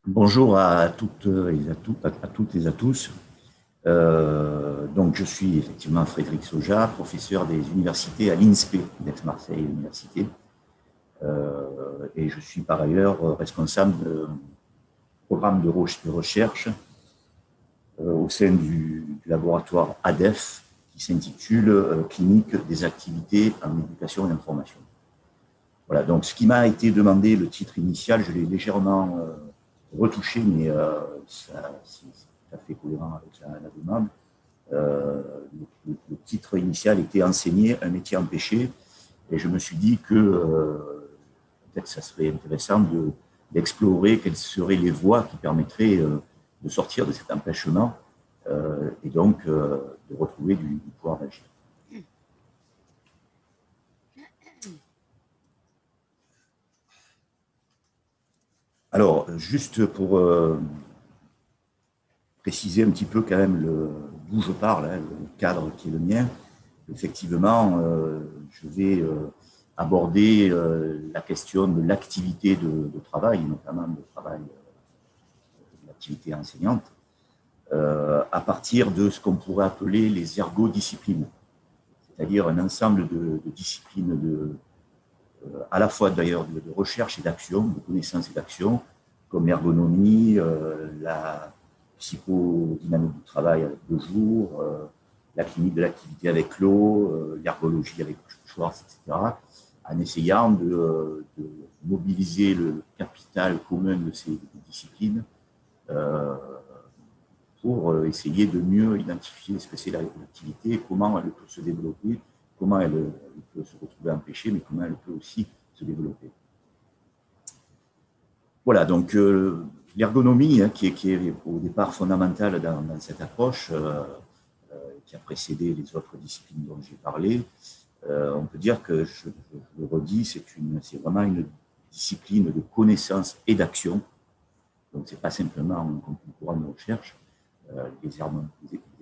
Bonjour à toutes et à toutes et à tous. Donc, je suis effectivement Frédéric Soja, professeur des universités à l'INSPE d'Aix-Marseille Université. Et je suis par ailleurs responsable de programme de recherche au sein du laboratoire ADEF qui s'intitule Clinique des activités en éducation et information. Voilà, donc ce qui m'a été demandé, le titre initial, je l'ai légèrement retouché, mais c'est tout à fait cohérent avec la demande. Le titre initial était Enseigner un métier empêché, et je me suis dit que peut-être ça serait intéressant d'explorer quelles seraient les voies qui permettraient de sortir de cet empêchement et donc de retrouver du pouvoir d'agir. Alors, juste pour préciser un petit peu quand même d'où je parle, hein, le cadre qui est le mien, effectivement, je vais aborder la question de l'activité de travail, notamment de travail, de l'activité enseignante, à partir de ce qu'on pourrait appeler les ergodisciplines, c'est-à-dire un ensemble de disciplines à la fois d'ailleurs de recherche et d'action, de connaissance et d'action, comme l'ergonomie, la psychodynamique du travail avec le jour, la clinique de l'activité avec l'eau, l'ergologie avec Schwartz, etc., en essayant de mobiliser le capital commun de ces disciplines euh, pour essayer de mieux identifier ce que c'est l'activité, comment elle peut se développer, comment elle peut se retrouver empêchée, mais comment elle peut aussi se développer. Voilà, donc l'ergonomie, hein, qui est au départ fondamentale dans cette approche, qui a précédé les autres disciplines dont j'ai parlé, on peut dire que, je le redis, c'est vraiment une discipline de connaissance et d'action. Donc, ce n'est pas simplement un courant de recherche. Les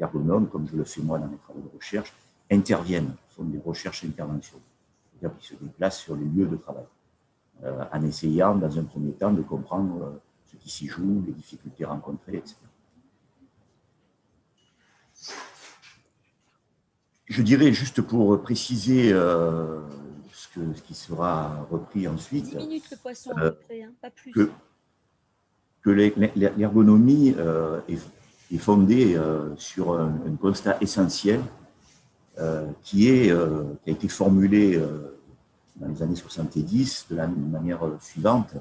ergonomes, comme je le fais moi dans mes travaux de recherche, interviennent, font des recherches-interventions. C'est-à-dire qu'ils se déplacent sur les lieux de travail, en essayant, dans un premier temps, de comprendre ce qui s'y joue, les difficultés rencontrées, etc. Je dirais, juste pour préciser ce qui sera repris 10 ensuite, minutes le poisson à euh, peu près, hein, pas plus. que, que l'ergonomie est fondée sur un constat essentiel qui a été formulé dans les années 70 de la manière suivante.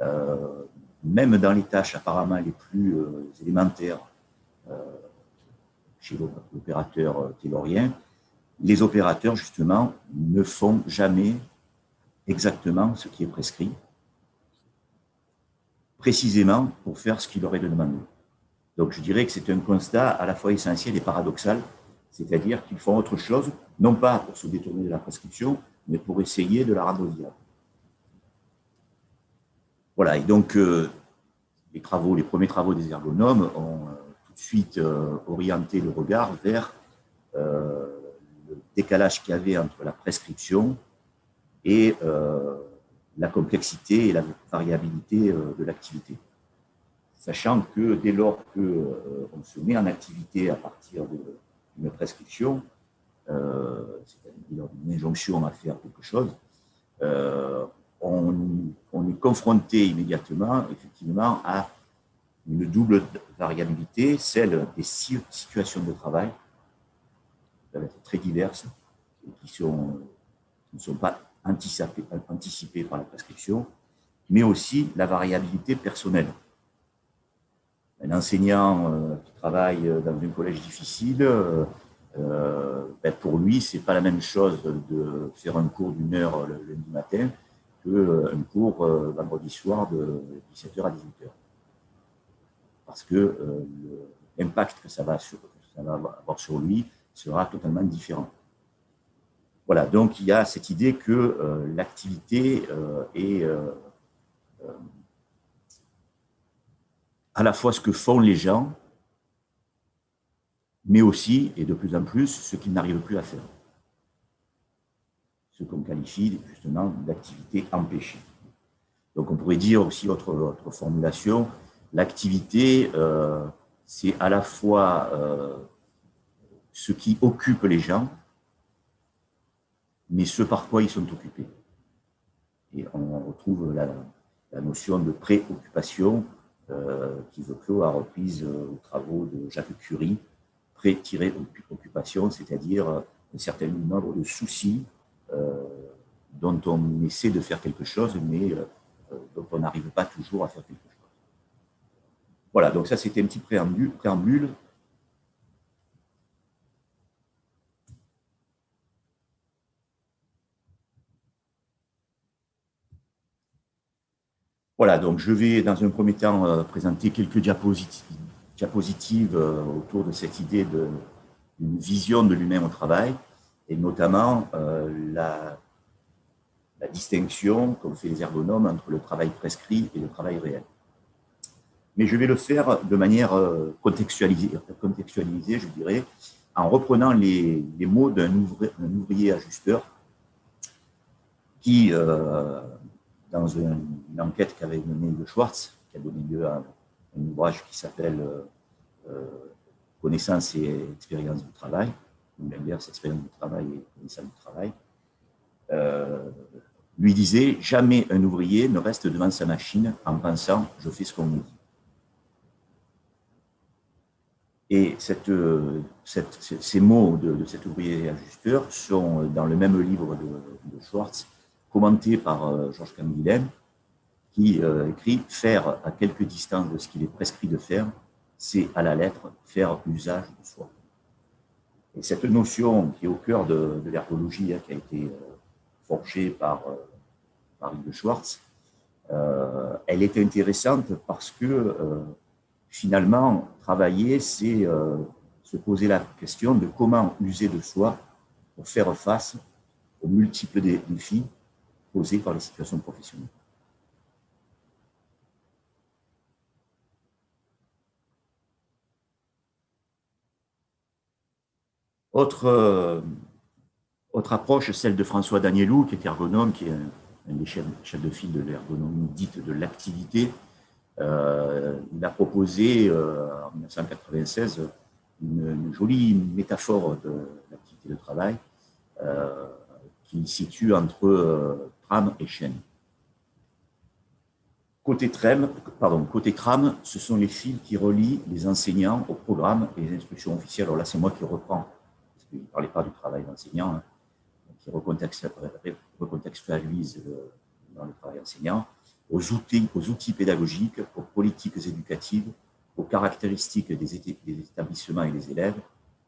Euh, Même dans les tâches apparemment les plus élémentaires chez l'opérateur taylorien, les opérateurs, justement, ne font jamais exactement ce qui est prescrit, précisément pour faire ce qu'il leur est demandé. Donc, je dirais que c'est un constat à la fois essentiel et paradoxal, c'est-à-dire qu'ils font autre chose, non pas pour se détourner de la prescription, mais pour essayer de la rendre viable. Voilà, et donc, les premiers travaux des ergonomes ont tout de suite orienté le regard vers le décalage qu'il y avait entre la prescription et la complexité et la variabilité de l'activité. Sachant que dès lors qu'on se met en activité à partir d'une prescription, c'est-à-dire d'une injonction à faire quelque chose, on est confronté immédiatement, effectivement, à une double variabilité, celle des situations de travail, qui peuvent être très diverses, et qui ne sont pas anticipées par la prescription, mais aussi la variabilité personnelle. Un enseignant qui travaille dans un collège difficile, pour lui, ce n'est pas la même chose de faire un cours d'une heure le lundi matin qu'un cours vendredi soir de 17h à 18h. Parce que l'impact que ça va avoir sur lui sera totalement différent. Voilà, donc il y a cette idée que l'activité est à la fois ce que font les gens, mais aussi, et de plus en plus, ce qu'ils n'arrivent plus à faire. Ce qu'on qualifie justement d'activité empêchée. Donc on pourrait dire aussi, autre formulation, L'activité, c'est à la fois ce qui occupe les gens, mais ce par quoi ils sont occupés. Et on retrouve la notion de préoccupation qui veut clore a reprise aux travaux de Jacques Curie, pré-occupation, c'est-à-dire un certain nombre de soucis dont on essaie de faire quelque chose, mais dont on n'arrive pas toujours à faire quelque chose. Voilà, donc ça c'était un petit préambule. Voilà, donc je vais dans un premier temps présenter quelques diapositives autour de cette idée d'une vision de l'humain au travail, et notamment la distinction qu'ont fait les ergonomes entre le travail prescrit et le travail réel. Mais je vais le faire de manière contextualisée, je dirais, en reprenant les mots d'un ouvrier ajusteur qui, dans une enquête qu'avait menée de Schwartz, qui a donné lieu à un ouvrage qui s'appelle Connaissance et expérience du travail, ou l'inverse, expérience du travail et connaissance du travail, lui disait « Jamais un ouvrier ne reste devant sa machine en pensant « je fais ce qu'on me dit ». Et ces mots de cet ouvrier ajusteur sont dans le même livre de Schwartz, commenté par Georges Canguilhem, qui écrit « Faire à quelque distance de ce qu'il est prescrit de faire, c'est à la lettre faire usage de soi ». Et cette notion qui est au cœur de l'ergologie, qui a été forgée par Yves Schwartz, elle est intéressante parce que finalement, travailler, c'est se poser la question de comment user de soi pour faire face aux multiples défis posés par les situations professionnelles. Autre approche, celle de François Danielou, qui est ergonome, qui est un des chefs de file de l'ergonomie dite de l'activité. Il a proposé en 1996 une jolie métaphore de l'activité de travail qui situe entre tram et chaîne. Côté tram, ce sont les fils qui relient les enseignants au programme et les instructions officielles. Alors là, c'est moi qui reprends, parce qu'il ne parlait pas du travail d'enseignant, hein, qui recontextualise dans le travail enseignant, aux outils pédagogiques, aux politiques éducatives, aux caractéristiques des établissements et des élèves,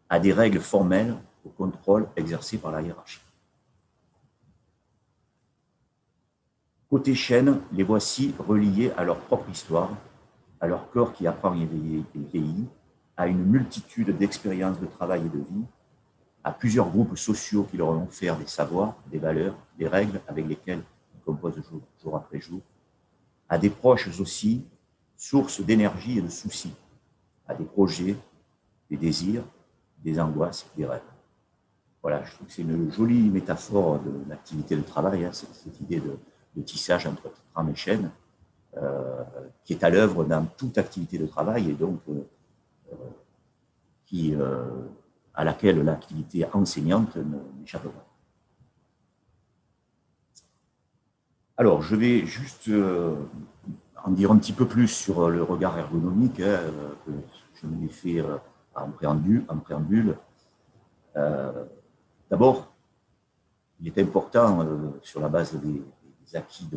à des règles formelles, au contrôle exercé par la hiérarchie. Côté chaîne, les voici reliés à leur propre histoire, à leur corps qui apprend et vieillit, à une multitude d'expériences de travail et de vie, à plusieurs groupes sociaux qui leur ont offert des savoirs, des valeurs, des règles avec lesquelles ils composent jour après jour, à des proches aussi, sources d'énergie et de soucis, à des projets, des désirs, des angoisses, des rêves. Voilà, je trouve que c'est une jolie métaphore de l'activité de travail, hein, cette idée de tissage entre tram et chaîne, qui est à l'œuvre dans toute activité de travail et donc à laquelle l'activité enseignante n'échappe pas. Alors, je vais juste en dire un petit peu plus sur le regard ergonomique, que je me l'ai fait en préambule. D'abord, il est important, sur la base des acquis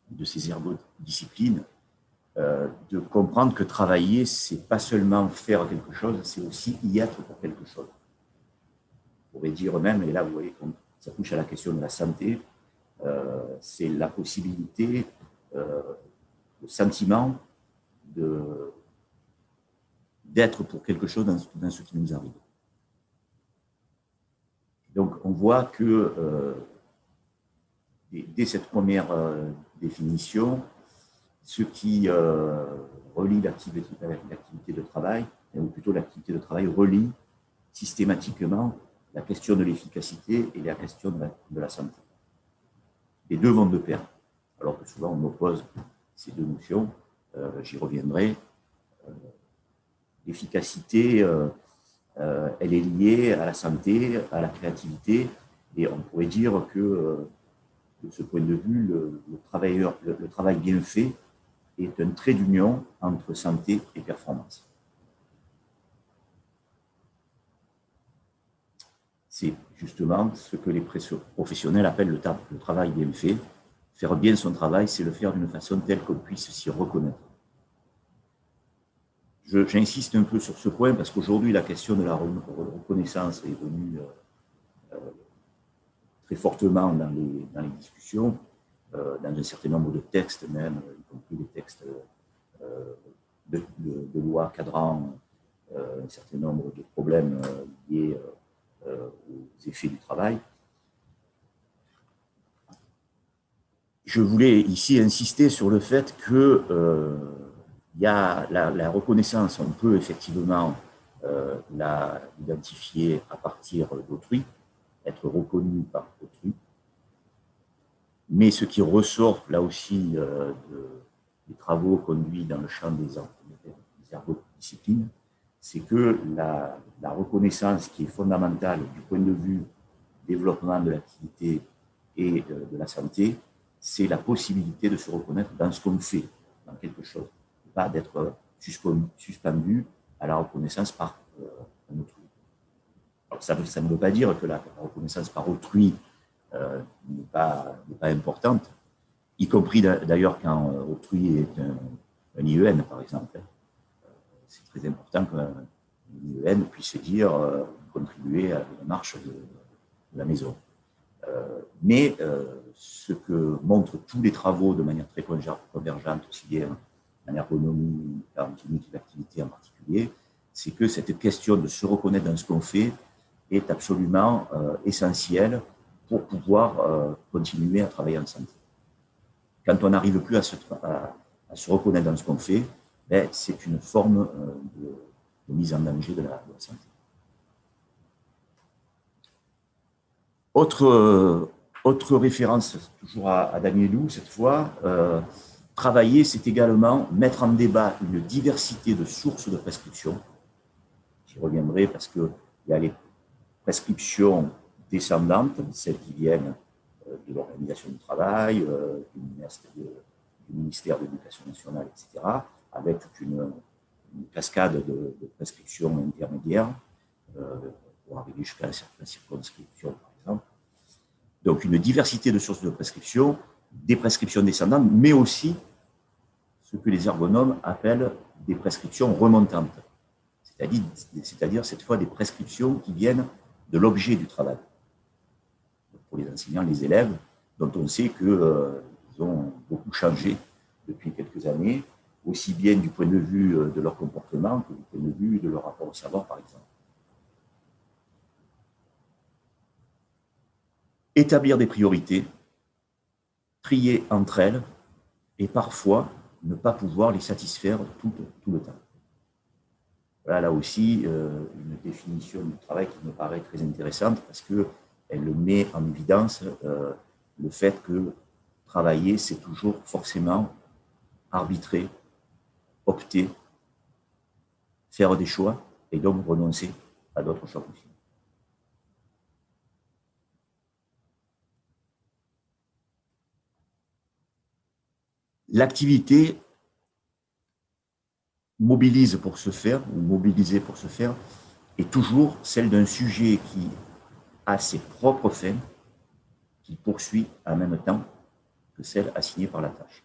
de ces ergodisciplines, de comprendre que travailler, ce n'est pas seulement faire quelque chose, c'est aussi y être pour quelque chose. On pourrait dire même, et là vous voyez, ça touche à la question de la santé, c'est la possibilité, le sentiment d'être pour quelque chose dans ce qui nous arrive. Donc on voit que dès cette première définition, ce qui relie l'activité de travail, ou plutôt l'activité de travail relie systématiquement la question de l'efficacité et la question de la santé. Les deux vont de pair, alors que souvent on oppose ces deux notions. j'y reviendrai. L'efficacité, elle est liée à la santé, à la créativité, et on pourrait dire que, de ce point de vue, le travail bien fait est un trait d'union entre santé et performance. C'est justement ce que les professionnels appellent le travail bien fait. Faire bien son travail, c'est le faire d'une façon telle qu'on puisse s'y reconnaître. J'insiste un peu sur ce point parce qu'aujourd'hui, la question de la reconnaissance est venue très fortement dans les discussions, dans un certain nombre de textes même, y compris des textes de loi cadrant un certain nombre de problèmes liés aux effets du travail. Je voulais ici insister sur le fait que y a la reconnaissance, on peut effectivement l'identifier à partir d'autrui, être reconnu par autrui, mais ce qui ressort là aussi des travaux conduits dans le champ des ergodisciplines, c'est que la reconnaissance qui est fondamentale du point de vue développement de l'activité et de la santé, c'est la possibilité de se reconnaître dans ce qu'on fait, dans quelque chose, pas d'être suspendu à la reconnaissance par un autrui. Alors ça ne veut pas dire que la reconnaissance par autrui n'est pas importante, y compris d'ailleurs quand autrui est un IEN, par exemple. C'est très important qu'un IEN puisse dire contribuer à la marche de la maison. Mais ce que montrent tous les travaux de manière très convergente, aussi bien en ergonomie, en clinique d'activité en particulier, c'est que cette question de se reconnaître dans ce qu'on fait est absolument essentielle pour pouvoir continuer à travailler en santé. Quand on n'arrive plus à se reconnaître dans ce qu'on fait, ben, c'est une forme de mise en danger de la santé. Autre référence, toujours à Danielou, cette fois, travailler, c'est également mettre en débat une diversité de sources de prescription. J'y reviendrai parce qu'il y a les prescriptions descendantes, celles qui viennent de l'organisation du travail, du ministère de l'Éducation nationale, etc., avec une cascade de prescriptions intermédiaires pour arriver jusqu'à la circonscription, par exemple. Donc, une diversité de sources de prescription, des prescriptions descendantes, mais aussi ce que les ergonomes appellent des prescriptions remontantes, c'est-à-dire cette fois des prescriptions qui viennent de l'objet du travail. Pour les enseignants, les élèves, dont on sait qu'ils ont beaucoup changé depuis quelques années, aussi bien du point de vue de leur comportement que du point de vue de leur rapport au savoir, par exemple. Établir des priorités, trier entre elles, et parfois ne pas pouvoir les satisfaire tout le temps. Voilà, là aussi, une définition du travail qui me paraît très intéressante parce qu'elle met en évidence le fait que travailler, c'est toujours forcément arbitrer, opter, faire des choix et donc renoncer à d'autres choix possibles. L'activité mobilise pour se faire, ou mobiliser pour se faire, est toujours celle d'un sujet qui a ses propres fins, qu'il poursuit en même temps que celle assignée par la tâche.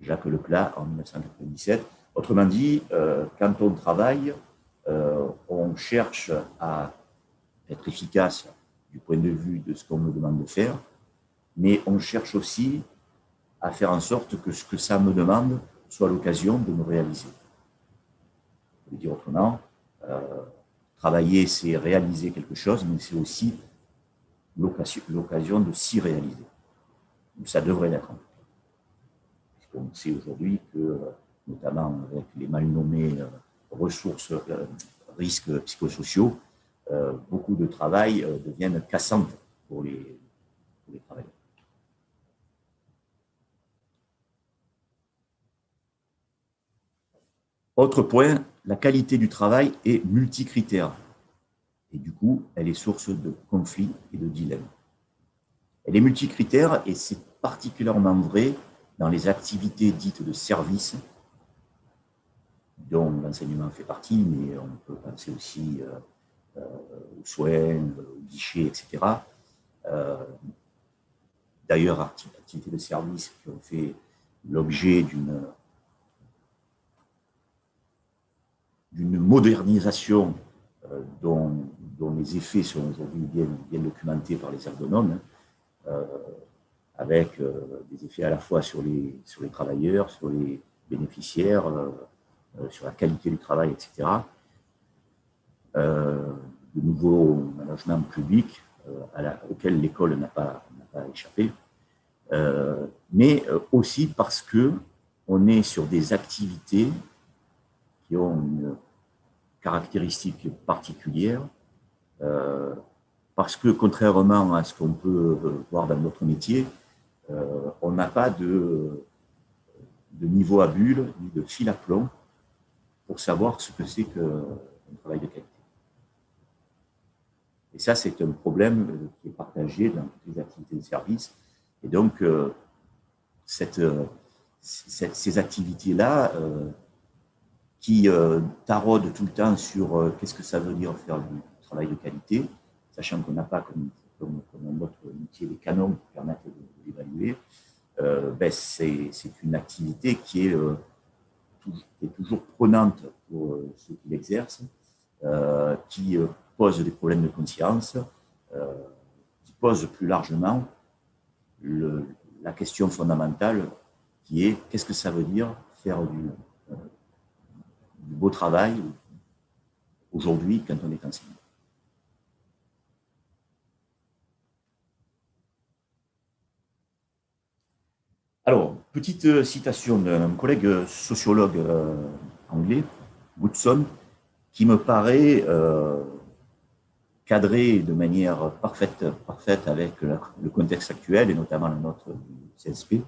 Jacques Leclat en 1997. Autrement dit, quand on travaille, on cherche à être efficace du point de vue de ce qu'on me demande de faire, mais on cherche aussi à faire en sorte que ce que ça me demande soit l'occasion de me réaliser. Je veux dire autrement, travailler, c'est réaliser quelque chose, mais c'est aussi l'occasion de s'y réaliser. Ça devrait l'être. On sait aujourd'hui que, notamment avec les mal nommés ressources, risques psychosociaux, beaucoup de travail deviennent cassantes pour les travailleurs. Autre point, la qualité du travail est multicritère. Et du coup, elle est source de conflits et de dilemmes. Elle est multicritère et c'est particulièrement vrai dans les activités dites de service, dont l'enseignement fait partie, mais on peut penser aussi aux soins, aux guichets, etc. D'ailleurs, activités de service qui ont fait l'objet d'une modernisation dont les effets sont aujourd'hui bien documentés par les ergonomes, avec des effets à la fois sur les travailleurs, sur les bénéficiaires, sur la qualité du travail, etc. De nouveaux managements publics auxquels l'école n'a pas échappé, mais aussi parce qu'on est sur des activités qui ont une caractéristique particulière, parce que contrairement à ce qu'on peut voir dans notre métier, on n'a pas de niveau à bulle ni de fil à plomb pour savoir ce que c'est qu'un travail de qualité. Et ça, c'est un problème qui est partagé dans toutes les activités de service. Et donc, ces activités-là, qui taraudent tout le temps sur qu'est-ce que ça veut dire faire du travail de qualité, sachant qu'on n'a pas, comme dans notre métier, les canons qui permettent de l'évaluer, c'est une activité qui est toujours prenante pour ceux qui l'exercent, qui pose des problèmes de conscience, qui pose plus largement la question fondamentale qui est qu'est-ce que ça veut dire faire du beau travail aujourd'hui quand on est enseignant. Alors, petite citation d'un collègue sociologue anglais, Woodson, qui me paraît cadrer de manière parfaite avec le contexte actuel et notamment le nôtre du CSP,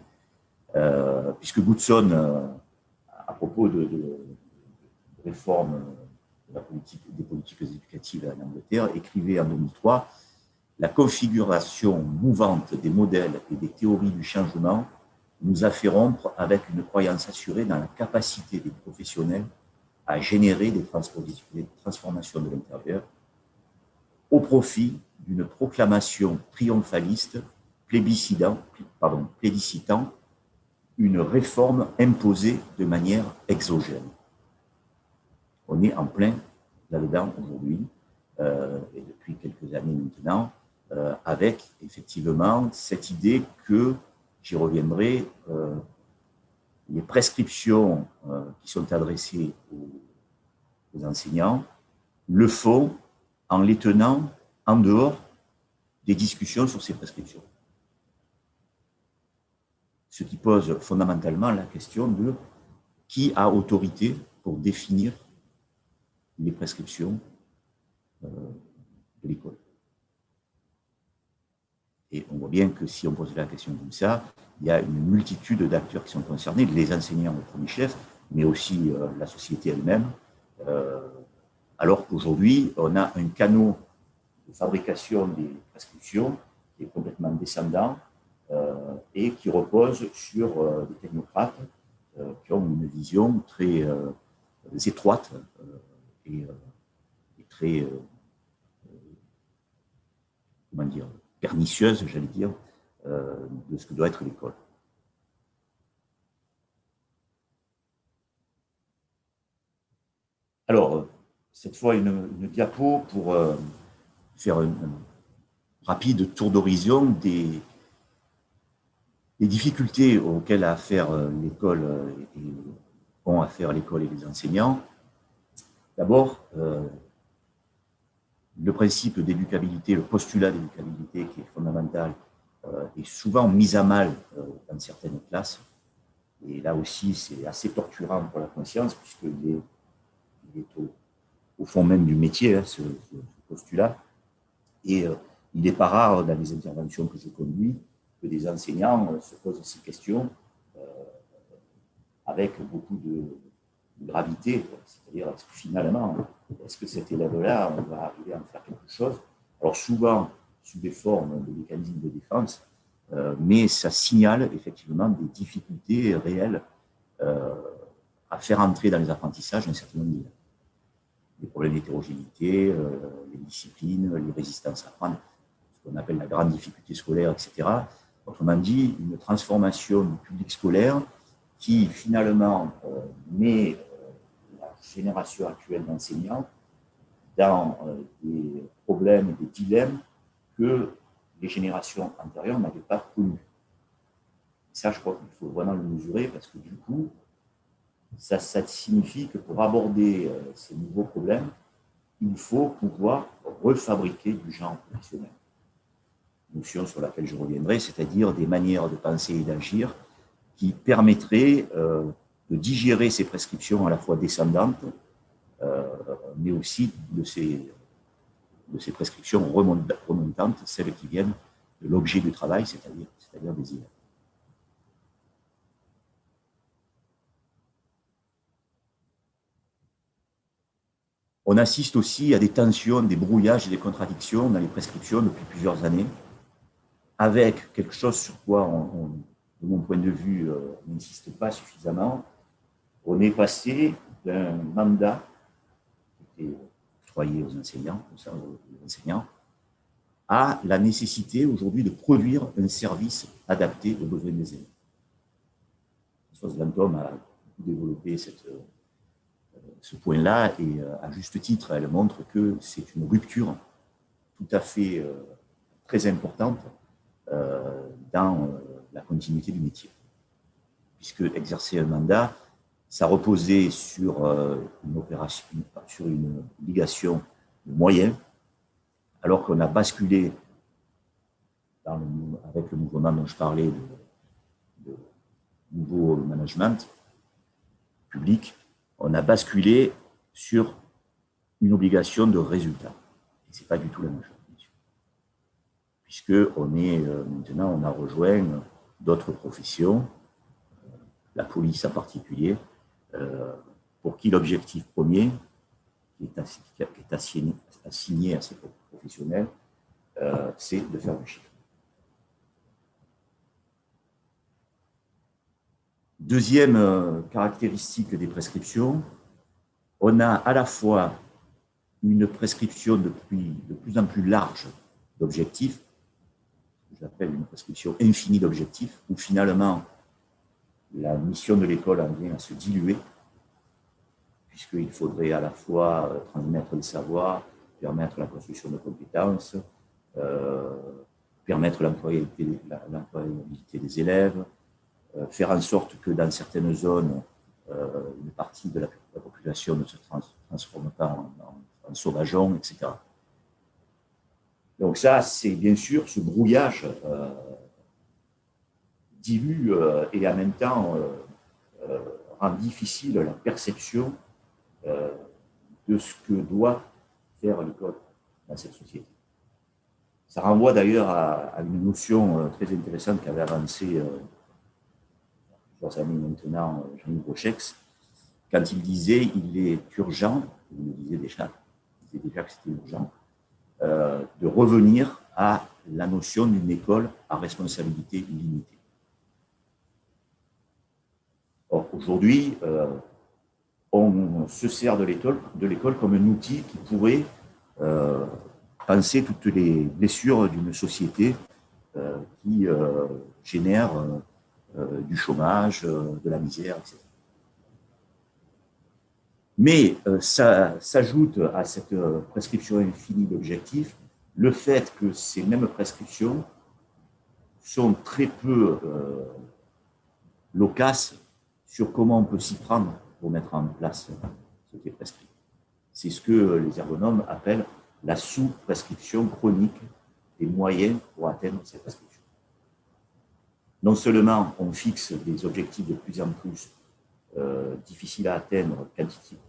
puisque Woodson, à propos de réforme des politiques éducatives en Angleterre, écrivait en 2003 « La configuration mouvante des modèles et des théories du changement nous a fait rompre avec une croyance assurée dans la capacité des professionnels à générer des transformations de l'intérieur au profit d'une proclamation triomphaliste plébiscitant une réforme imposée de manière exogène. » On est en plein là-dedans aujourd'hui, et depuis quelques années maintenant, avec effectivement cette idée que, j'y reviendrai, les prescriptions qui sont adressées aux enseignants le font en les tenant en dehors des discussions sur ces prescriptions. Ce qui pose fondamentalement la question de qui a autorité pour définir les prescriptions de l'école. Et on voit bien que si on pose la question comme ça, il y a une multitude d'acteurs qui sont concernés, les enseignants au premier chef, mais aussi la société elle-même, alors qu'aujourd'hui, on a un canot de fabrication des prescriptions qui est complètement descendant et qui repose sur des technocrates qui ont une vision très étroite et très, comment dire, pernicieuse, j'allais dire, de ce que doit être l'école. Alors, cette fois, une diapo pour faire un rapide tour d'horizon des difficultés auxquelles a affaire l'école et ont affaire l'école et les enseignants. D'abord, le principe d'éducabilité, le postulat d'éducabilité qui est fondamental, est souvent mis à mal dans certaines classes. Et là aussi, c'est assez torturant pour la conscience, puisqu'il est au fond même du métier, hein, ce postulat. Et il n'est pas rare dans les interventions que je conduis que des enseignants se posent ces questions avec beaucoup de gravité, c'est-à-dire est-ce que finalement, est-ce que cet élève-là, on va arriver à en faire quelque chose? Alors souvent sous des formes de mécanismes de défense, mais ça signale effectivement des difficultés réelles à faire entrer dans les apprentissages un certain nombre d'élèves. Les problèmes d'hétérogénéité, les disciplines, les résistances à apprendre, ce qu'on appelle la grande difficulté scolaire, etc. Autrement dit, une transformation du public scolaire qui finalement met la génération actuelle d'enseignants dans des problèmes, des dilemmes que les générations antérieures n'avaient pas connus. Ça, je crois qu'il faut vraiment le mesurer parce que du coup, ça signifie que pour aborder ces nouveaux problèmes, il faut pouvoir refabriquer du genre professionnel. Notion sur laquelle je reviendrai, c'est-à-dire des manières de penser et d'agir qui permettraient de digérer ces prescriptions à la fois descendantes, mais aussi de ces prescriptions remontantes, celles qui viennent de l'objet du travail, c'est-à-dire des élèves. On assiste aussi à des tensions, des brouillages et des contradictions dans les prescriptions depuis plusieurs années, avec quelque chose sur quoi, de mon point de vue, on n'insiste pas suffisamment. On est passé d'un mandat qui était octroyé aux enseignants, à la nécessité aujourd'hui de produire un service adapté aux besoins des élèves. Françoise Lantôme a développé ce point-là et à juste titre, elle montre que c'est une rupture tout à fait très importante dans la continuité du métier. Puisque exercer un mandat, ça reposait sur une obligation de moyens, alors qu'on a basculé avec le mouvement dont je parlais de nouveau management public, on a basculé sur une obligation de résultat. Et ce n'est pas du tout la même chose, puisqu'on maintenant, on a rejoint d'autres professions, la police en particulier, pour qui l'objectif premier, qui est assigné à ces professionnels, c'est de faire du chiffre. Deuxième caractéristique des prescriptions, on a à la fois une prescription de plus en plus large d'objectifs, que j'appelle une prescription infinie d'objectifs, où finalement la mission de l'école en vient à se diluer, puisqu'il faudrait à la fois transmettre le savoir, permettre la construction de compétences, permettre l'employabilité des élèves, faire en sorte que dans certaines zones, une partie de la population ne se transforme pas en sauvageon, etc. Donc ça, c'est bien sûr ce brouillage dilue et en même temps rend difficile la perception de ce que doit faire l'école dans cette société. Ça renvoie d'ailleurs à une notion très intéressante qu'avait avancée plusieurs années maintenant Jean-Yves Rochex, quand il disait il est urgent, il le disait déjà que c'était urgent, de revenir à la notion d'une école à responsabilité limitée. Or, aujourd'hui, on se sert de l'école comme un outil qui pourrait penser toutes les blessures d'une société qui génère du chômage, de la misère, etc. Mais ça s'ajoute à cette prescription infinie d'objectifs le fait que ces mêmes prescriptions sont très peu loquaces sur comment on peut s'y prendre pour mettre en place ce qui est prescrit. C'est ce que les ergonomes appellent la sous-prescription chronique des moyens pour atteindre ces prescriptions. Non seulement on fixe des objectifs de plus en plus difficiles à atteindre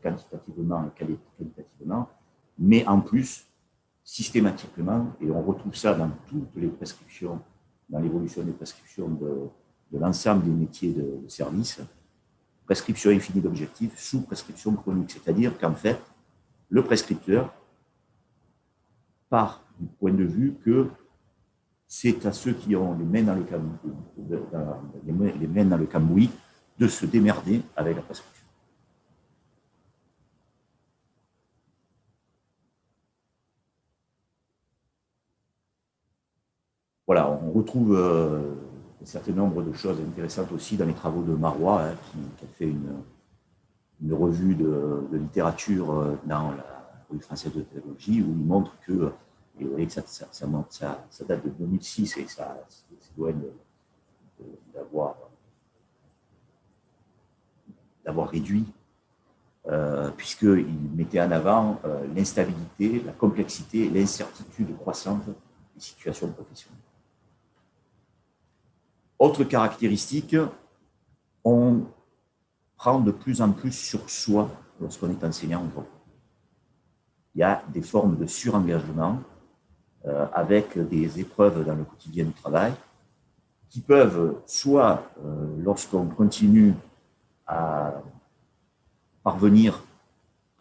quantitativement et qualitativement, mais en plus, systématiquement, et on retrouve ça dans toutes les prescriptions, dans l'évolution des prescriptions de l'ensemble des métiers de service, prescription infinie d'objectifs sous prescription chronique. C'est-à-dire qu'en fait, le prescripteur part du point de vue que c'est à ceux qui ont les mains dans le cambouis, de se démerder avec la prescription. Voilà, on retrouve un certain nombre de choses intéressantes aussi dans les travaux de Marois, qui a fait une revue de littérature dans la revue française de pédagogie, où il montre que, et vous voyez que ça date de 2006 et ça doit d'avoir réduit, puisqu'il mettait en avant l'instabilité, la complexité et l'incertitude croissante des situations professionnelles. Autre caractéristique, on prend de plus en plus sur soi lorsqu'on est enseignant aujourd'hui. Il y a des formes de surengagement avec des épreuves dans le quotidien du travail qui peuvent, soit lorsqu'on continue à parvenir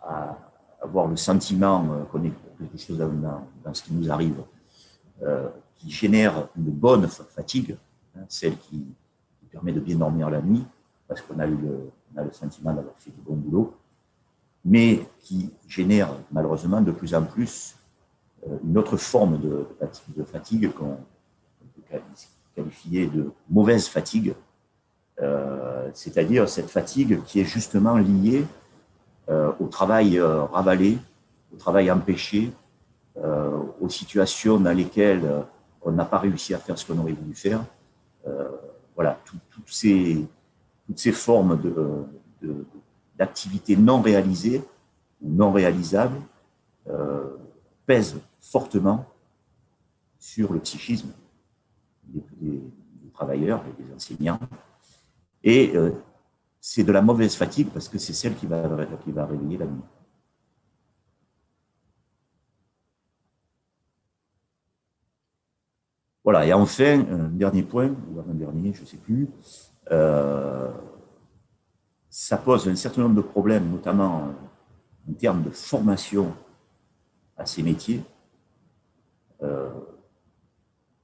à avoir le sentiment qu'on est quelque chose dans ce qui nous arrive, qui génère une bonne fatigue, celle qui permet de bien dormir la nuit, parce qu'on a le sentiment d'avoir fait du bon boulot, mais qui génère malheureusement de plus en plus une autre forme de fatigue qu'on peut qualifier de mauvaise fatigue, c'est-à-dire cette fatigue qui est justement liée au travail ravalé, au travail empêché, aux situations dans lesquelles on n'a pas réussi à faire ce qu'on aurait voulu faire. Voilà, toutes ces formes d'activités non réalisées ou non réalisables pèsent fortement sur le psychisme des travailleurs et des enseignants. Et c'est de la mauvaise fatigue parce que c'est celle qui va réveiller la nuit. Voilà, et enfin, un dernier point, ou avant-dernier, je ne sais plus, ça pose un certain nombre de problèmes, notamment en termes de formation à ces métiers,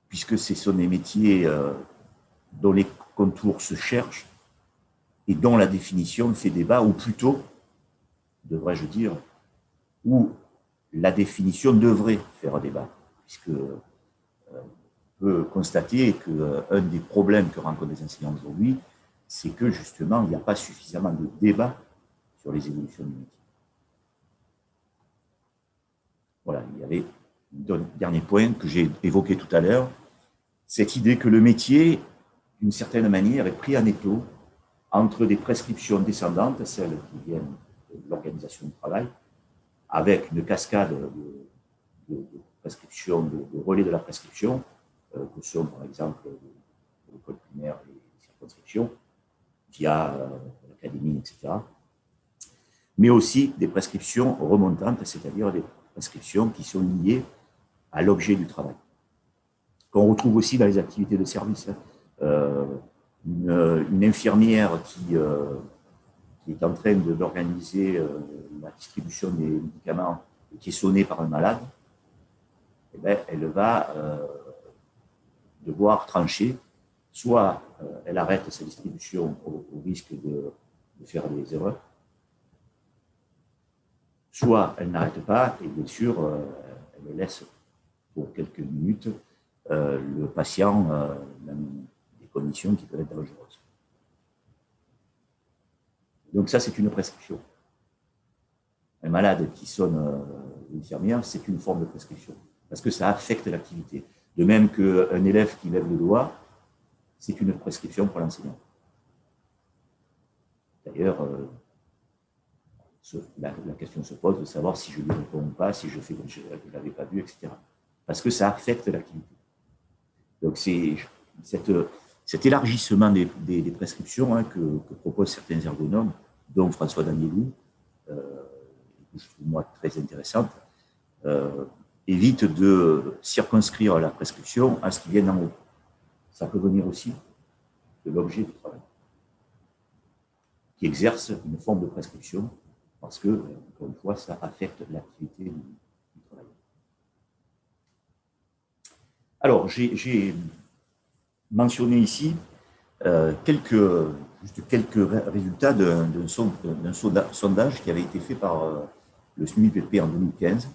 puisque ce sont des métiers dont les contours se cherchent et dont la définition fait débat, ou plutôt, devrais-je dire, où la définition devrait faire débat, puisque on peut constater qu'un des problèmes que rencontrent les enseignants aujourd'hui, c'est que justement, il n'y a pas suffisamment de débat sur les évolutions du métier. Voilà, il y avait un dernier point que j'ai évoqué tout à l'heure, cette idée que le métier, d'une certaine manière, est pris en étau entre des prescriptions descendantes, celles qui viennent de l'organisation du travail, avec une cascade de prescriptions, de relais de la prescription, que sont par exemple l'école primaire et les circonscriptions, via l'académie, etc. Mais aussi des prescriptions remontantes, c'est-à-dire des prescriptions qui sont liées à l'objet du travail. Qu'on retrouve aussi dans les activités de service. Une infirmière qui est en train d'organiser la distribution des médicaments et qui est sonnée par un malade, eh bien, elle va devoir trancher. Soit elle arrête sa distribution au risque de faire des erreurs, soit elle n'arrête pas et bien sûr elle laisse pour quelques minutes le patient dans des conditions qui peuvent être dangereuses. Donc ça, c'est une prescription. Un malade qui sonne l'infirmière, c'est une forme de prescription, parce que ça affecte l'activité. De même qu'un élève qui lève le doigt, c'est une prescription pour l'enseignant. D'ailleurs, la question se pose de savoir si je lui réponds ou pas, si je fais comme je ne l'avais pas vu, etc. Parce que ça affecte l'activité. Donc c'est cet élargissement des prescriptions que proposent certains ergonomes, dont François Danielou, que je trouve moi très intéressante, évite de circonscrire la prescription à ce qui vient d'en haut. Ça peut venir aussi de l'objet du travail. qui exercent une forme de prescription parce que, encore une fois, ça affecte l'activité du travail. Alors, j'ai mentionné ici juste quelques résultats d'un sondage qui avait été fait par le SMUIPP en 2015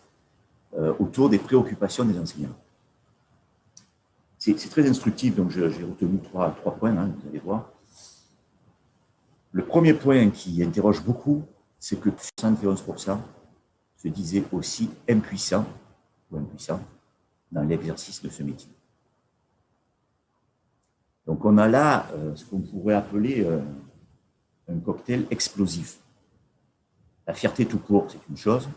autour des préoccupations des enseignants. C'est très instructif, donc j'ai retenu trois points, hein, vous allez voir. Le premier point qui interroge beaucoup, c'est que 71% se disaient aussi impuissants ou impuissants dans l'exercice de ce métier. Donc on a là ce qu'on pourrait appeler un cocktail explosif. La fierté tout court, c'est une chose.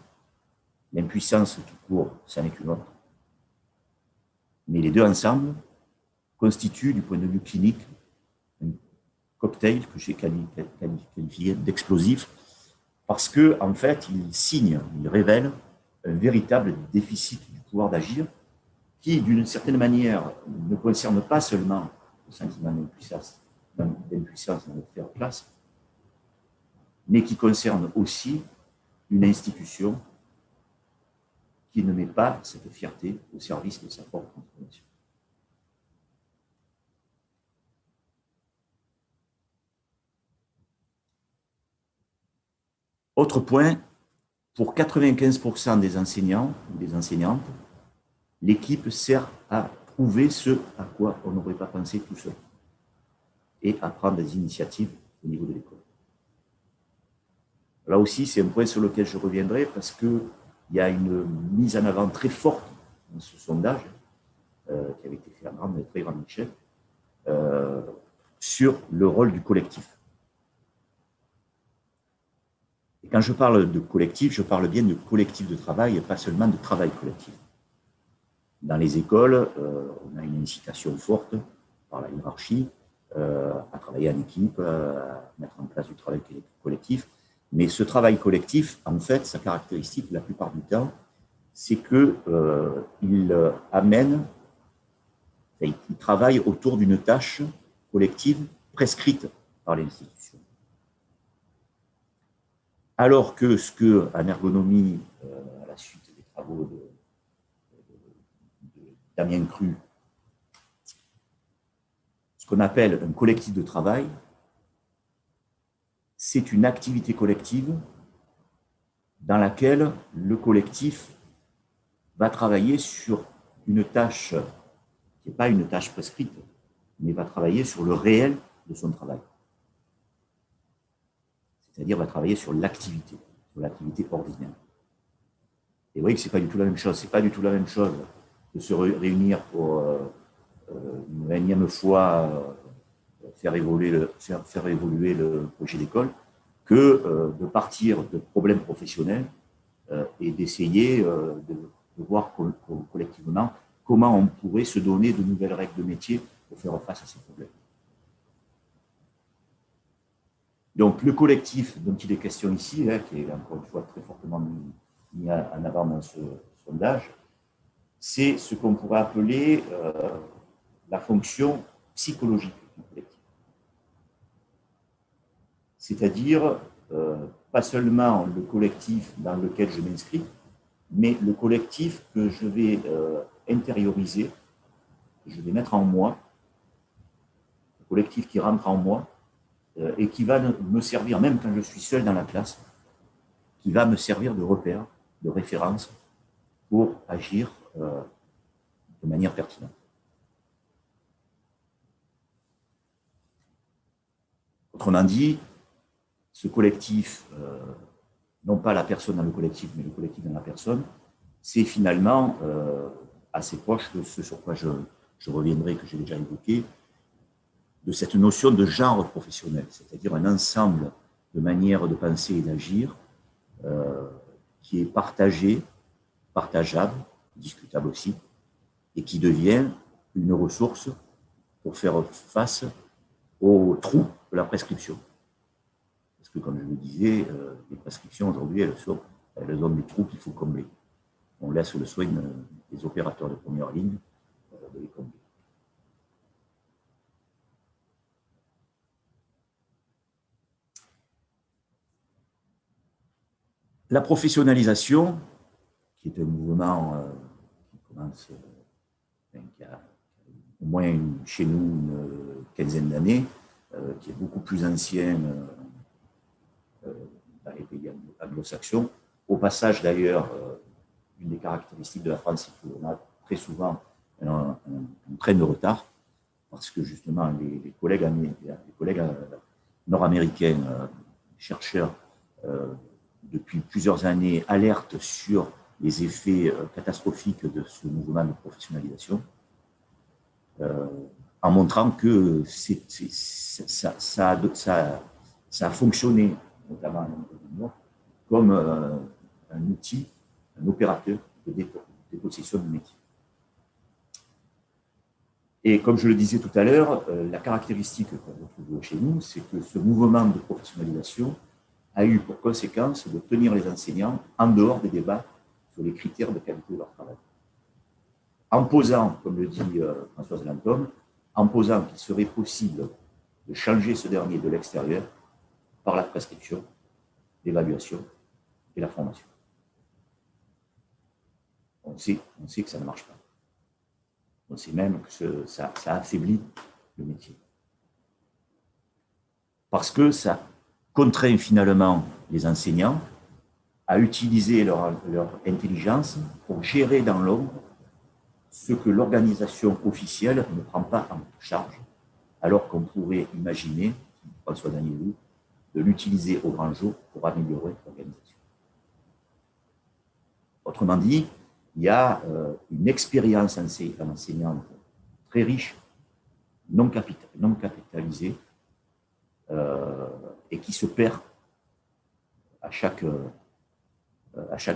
L'impuissance tout court, ça n'est qu'une autre. Mais les deux ensemble constituent, du point de vue clinique, un cocktail que j'ai qualifié d'explosif parce que, en fait, il révèle un véritable déficit du pouvoir d'agir qui, d'une certaine manière, ne concerne pas seulement le sentiment d'impuissance dans le faire place, mais qui concerne aussi une institution qui ne met pas cette fierté au service de sa propre transformation. Autre point, pour 95% des enseignants ou des enseignantes, l'équipe sert à prouver ce à quoi on n'aurait pas pensé tout seul et à prendre des initiatives au niveau de l'école. Là aussi, c'est un point sur lequel je reviendrai parce qu'il y a une mise en avant très forte dans ce sondage qui avait été fait à très grande échelle sur le rôle du collectif. Et quand je parle de collectif, je parle bien de collectif de travail et pas seulement de travail collectif. Dans les écoles, on a une incitation forte par la hiérarchie à travailler en équipe, à mettre en place du travail collectif. Mais ce travail collectif, en fait, sa caractéristique, la plupart du temps, c'est qu'il il travaille autour d'une tâche collective prescrite par l'institution. Alors que ce qu'en ergonomie, à la suite des travaux de Damien Cru, ce qu'on appelle un collectif de travail, c'est une activité collective dans laquelle le collectif va travailler sur une tâche qui n'est pas une tâche prescrite, mais va travailler sur le réel de son travail. C'est-à-dire va travailler sur l'activité ordinaire. Et vous voyez que ce n'est pas du tout la même chose. Ce n'est pas du tout la même chose de se réunir pour une énième fois faire évoluer le projet d'école que de partir de problèmes professionnels et d'essayer de voir collectivement comment on pourrait se donner de nouvelles règles de métier pour faire face à ces problèmes. Donc, le collectif dont il est question ici, qui est encore une fois très fortement mis en avant dans ce sondage, c'est ce qu'on pourrait appeler la fonction psychologique du collectif. C'est-à-dire, pas seulement le collectif dans lequel je m'inscris, mais le collectif que je vais intérioriser, que je vais mettre en moi, le collectif qui rentre en moi, et qui va me servir, même quand je suis seul dans la classe, qui va me servir de repère, de référence pour agir de manière pertinente. Autrement dit, ce collectif, non pas la personne dans le collectif, mais le collectif dans la personne, c'est finalement assez proche de ce sur quoi je reviendrai, que j'ai déjà évoqué, de cette notion de genre professionnel, c'est-à-dire un ensemble de manières de penser et d'agir qui est partagé, partageable, discutable aussi, et qui devient une ressource pour faire face aux trous de la prescription. Parce que, comme je le disais, les prescriptions aujourd'hui, elles ont des trous qu'il faut combler. On laisse le soin des opérateurs de première ligne de les combler. La professionnalisation, qui est un mouvement qui commence, qui a au moins chez nous une quinzaine d'années, qui est beaucoup plus ancien dans les pays anglo-saxons. Au passage, d'ailleurs, une des caractéristiques de la France, c'est qu'on a très souvent un train de retard, parce que justement, les collègues nord-américains, chercheurs, depuis plusieurs années, alertent sur les effets catastrophiques de ce mouvement de professionnalisation, en montrant que ça a fonctionné, notamment en Amérique du Nord, comme un outil, un opérateur de dépossession du métier. Et comme je le disais tout à l'heure, la caractéristique qu'on retrouve chez nous, c'est que ce mouvement de professionnalisation a eu pour conséquence de tenir les enseignants en dehors des débats sur les critères de qualité de leur travail. En posant, comme le dit Françoise Lantôme, en posant qu'il serait possible de changer ce dernier de l'extérieur par la prescription, l'évaluation et la formation. On sait que ça ne marche pas. On sait même que ça affaiblit le métier. Parce que ça contraint finalement les enseignants à utiliser leur intelligence pour gérer dans l'ombre ce que l'organisation officielle ne prend pas en charge, alors qu'on pourrait imaginer, François Danielou, de l'utiliser au grand jour pour améliorer l'organisation. Autrement dit, il y a une expérience enseignante très riche, non capitalisée, et qui se perd à chaque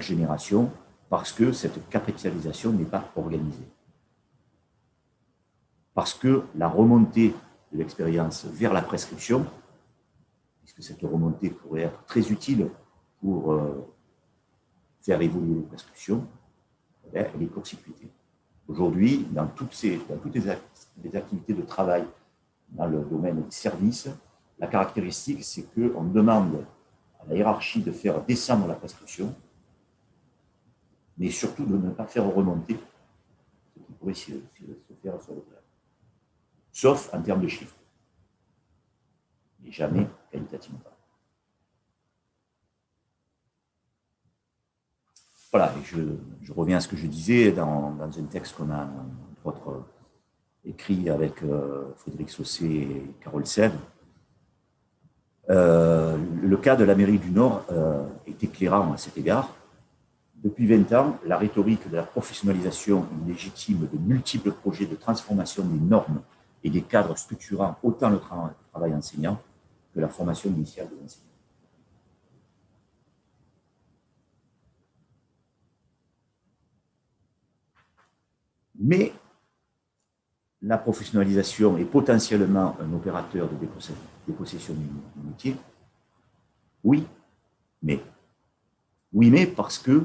génération parce que cette capitalisation n'est pas organisée. Parce que la remontée de l'expérience vers la prescription, puisque cette remontée pourrait être très utile pour faire évoluer les prescriptions, elle est court-circuitée. Aujourd'hui, dans toutes les activités de travail dans le domaine des services, la caractéristique, c'est qu'on demande à la hiérarchie de faire descendre la prescription, mais surtout de ne pas faire remonter ce qui pourrait se faire sur le terrain. Sauf en termes de chiffres, mais jamais qualitativement. Voilà, et je reviens à ce que je disais dans un texte qu'on a, entre autres, écrit avec Frédéric Saucé et Carole Sèvres. Le cas de l'Amérique du Nord est éclairant à cet égard. Depuis 20 ans, la rhétorique de la professionnalisation légitime de multiples projets de transformation des normes et des cadres structurant autant le travail enseignant que la formation initiale des enseignants. Mais la professionnalisation est potentiellement un opérateur de dépossession du métier. Oui, mais. Oui, mais parce que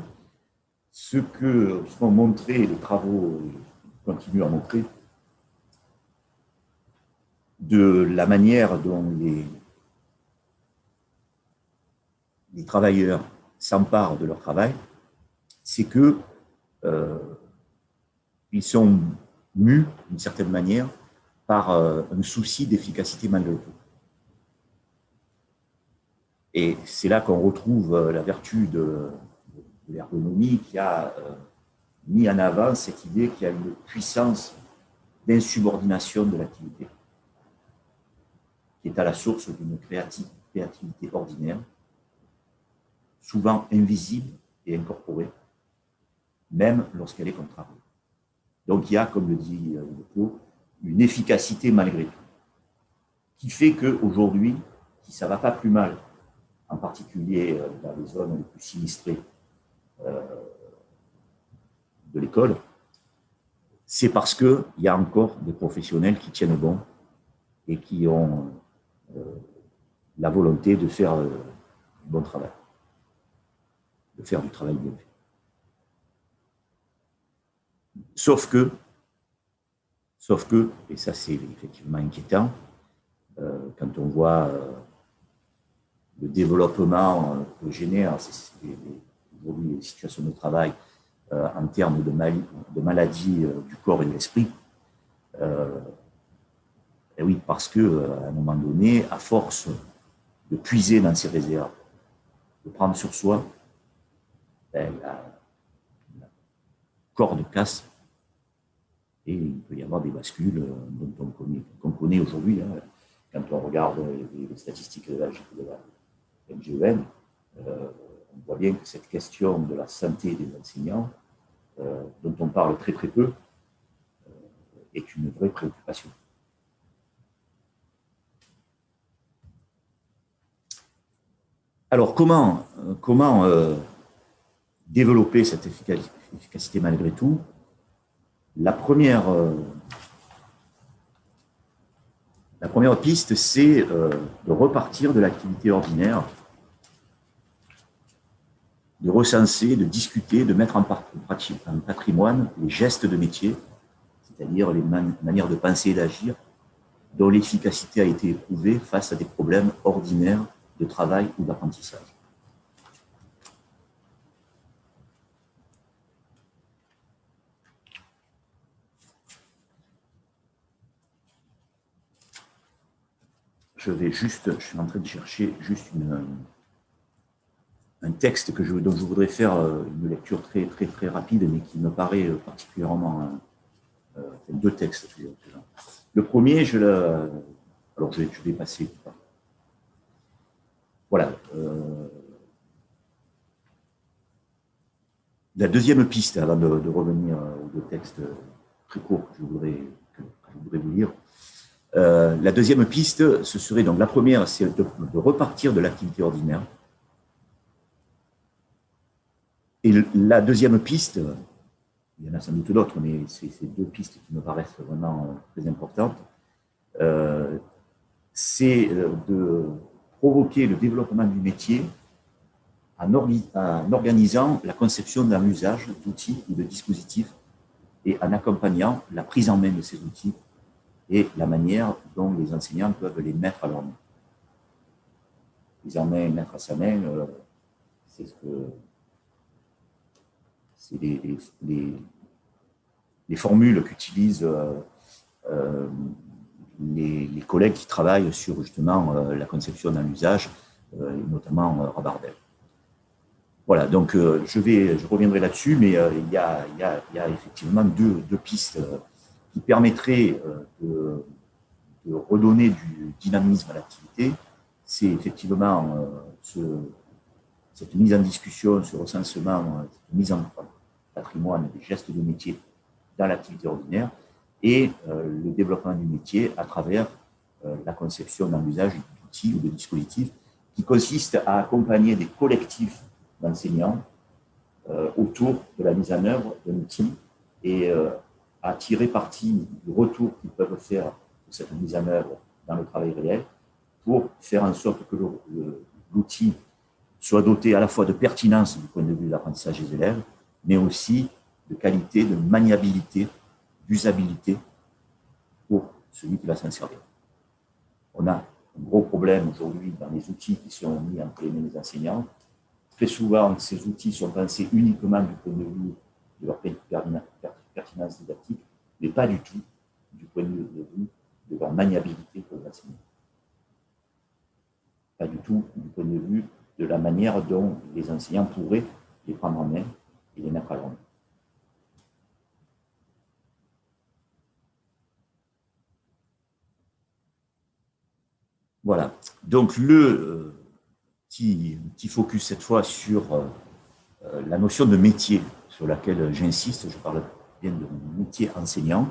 ce qu'ont montré les travaux, continuent à montrer, de la manière dont les travailleurs s'emparent de leur travail, c'est que ils sont mus, d'une certaine manière, par un souci d'efficacité malgré tout. Et c'est là qu'on retrouve la vertu de l'ergonomie qui a mis en avant cette idée qu'il y a une puissance d'insubordination de l'activité qui est à la source d'une créativité ordinaire, souvent invisible et incorporée, même lorsqu'elle est contrariée. Donc il y a, comme le dit Leco, une efficacité malgré tout, qui fait qu'aujourd'hui, si ça ne va pas plus mal, en particulier dans les zones les plus sinistrées de l'école, c'est parce qu'il y a encore des professionnels qui tiennent bon et qui ont la volonté de faire du bon travail, de faire du travail bien fait. Sauf que, et ça c'est effectivement inquiétant, quand on voit le développement que génèrent aujourd'hui les situations de travail en termes de maladies du corps et de l'esprit. Et oui, parce qu'à un moment donné, à force de puiser dans ses réserves, de prendre sur soi, la corde casse et il peut y avoir des bascules dont qu'on connaît aujourd'hui. Hein, quand on regarde les statistiques de la NGEN, on voit bien que cette question de la santé des enseignants, dont on parle très très peu, est une vraie préoccupation. Alors, comment développer cette efficacité malgré tout? La première piste, c'est de repartir de l'activité ordinaire, de recenser, de discuter, de mettre en patrimoine les gestes de métier, c'est-à-dire les manières de penser et d'agir, dont l'efficacité a été éprouvée face à des problèmes ordinaires de travail ou d'apprentissage. Je suis en train de chercher juste un texte dont je voudrais faire une lecture très, très, très rapide, mais qui me paraît particulièrement... deux textes. Le premier, alors je vais passer. Voilà. La deuxième piste, avant de revenir aux deux textes très courts que je voudrais vous lire, la deuxième piste, ce serait donc la première, c'est de repartir de l'activité ordinaire. Et la deuxième piste, il y en a sans doute d'autres, mais c'est ces deux pistes qui me paraissent vraiment très importantes, c'est de provoquer le développement du métier en organisant la conception d'un usage d'outils ou de dispositifs et en accompagnant la prise en main de ces outils et la manière dont les enseignants peuvent les mettre à leur main. Prise en main, mettre à sa main, c'est les formules qu'utilisent les collègues qui travaillent sur justement la conception d'un usage, notamment Rabardel. Voilà, donc je reviendrai là-dessus, mais il y a effectivement deux pistes qui permettraient de redonner du dynamisme à l'activité. C'est effectivement cette mise en discussion, ce recensement, cette mise en patrimoine des gestes de métier dans l'activité ordinaire et le développement du métier à travers la conception d'un usage d'outils ou de dispositifs qui consiste à accompagner des collectifs d'enseignants autour de la mise en œuvre d'un outil et à tirer parti du retour qu'ils peuvent faire de cette mise en œuvre dans le travail réel pour faire en sorte que l'outil soit doté à la fois de pertinence du point de vue de l'apprentissage des élèves, mais aussi de qualité, de maniabilité, d'usabilité pour celui qui va s'en servir. On a un gros problème aujourd'hui dans les outils qui sont mis entre les mains des enseignants. Très souvent, ces outils sont pensés uniquement du point de vue de leur pertinence didactique, mais pas du tout du point de vue de leur maniabilité pour l'enseignant. Pas du tout du point de vue de la manière dont les enseignants pourraient les prendre en main et les mettre à leur main. Voilà. Donc, le petit focus cette fois sur la notion de métier, sur laquelle j'insiste. Je parle bien de métier enseignant,